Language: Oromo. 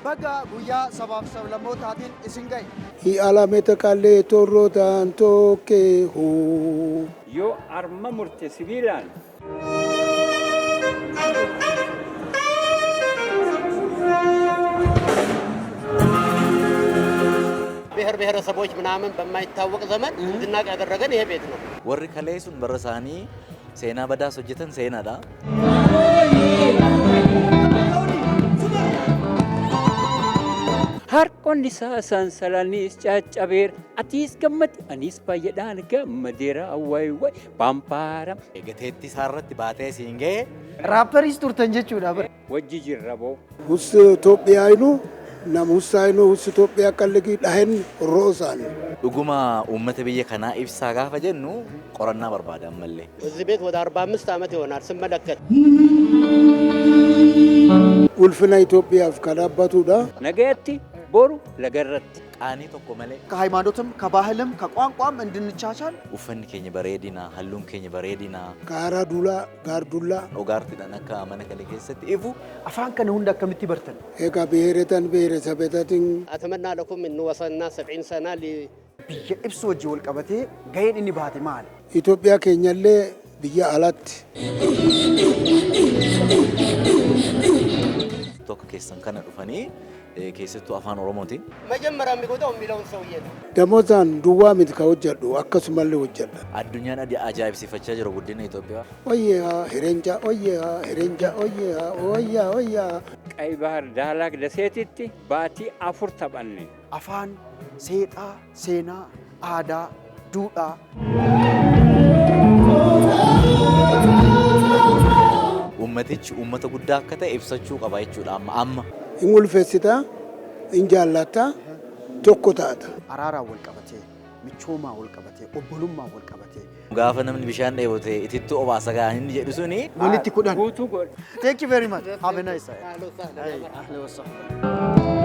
baga guyyaa sabaaf sablammootatiin isin ga'e. Alamete kallee torrotaan tokkee hoo. Yoo arma murte sibiilaan. ብሔር ብሔረሰቦች ምናምን በማይታወቅ ዘመን እንድናቅ ያደረገን ይሄ ቤት ነው። ወር ከለይሱን በረሳኒ ሴና በዳስ ወጀተን ሴናዳ Harkoon isaa sansalanis caccabeera. Atiis gammadi anis fayyadaan gammadeera wayi bampaara. Gateetti isaarratti baatee siin ga'e. Raapparis turtan jechuudha. Wajji jirra boo. Hus Itoophiyaayinu nam Husaayinu hus Itoophiyaa kalligii dhahen roosaan. Dhuguma uummata biyya kanaa ibsaa gaafa jennu qorannaa barbaadan mallee. እዚህ ቤት ወደ 45 ዓመት ይሆናል ስመለከት። Ulfina Itoophiyaaf kadhaabbatudha. Nagayetti boru lagarratti. Qaanii tokko malee. ከሃይማኖትም ከባህልም ከቋንቋም እንድንቻቻል uffanni keenya bareedina, halluun keenya bareedina. Gaaraa duulaa, gaardullaa. Dhugaartiidhaan akka mana kale keessatti ifu. afaan kana hunda akkamitti bartan? Egaa biheeretan biheeresabeetatiin. أتمنى لكم إن وصلنا 70 سنة biyya ibsu wajjin wal qabatee gaheen inni baate maali? Itoophiyaa keenyallee biyya alatti. Tokko keessan kana dhufanii keessattuu afaan Oromootiin. መጀመሪያ የሚጎዳው የሚለውን ሰውዬ ነው። Damoozaan duwwaa miti ka hojjedhu akkasumallee hojjedha. Addunyaan ajaa'ibsiifachaa jiru guddina Itoophiyaa. Oyyeehaa hirenja oyyeehaa hirenja oyyeehaa oyyaa oyyaa. Qayi bahar daalaak daseetitti baatii 4 taphanne. afaan, seexaa, seenaa, aadaa, duudhaa. Uummatichi uummata guddaa akka ta'e ibsachuu qaba jechuudha amma. Hin ulfeessitaa, hin jaallataa, tokko taata. Araaraan wal qabatee, michoomaa wal qabatee, obbolummaa wal qabatee. Gaafa namni bishaan dheebote ititti obaasa gahaa inni jedhu suni. Walitti kudhan. Guutuu godhe. Thank you very much. Have a nice day. أهلا وسهلا. Ahlan wa sahlan.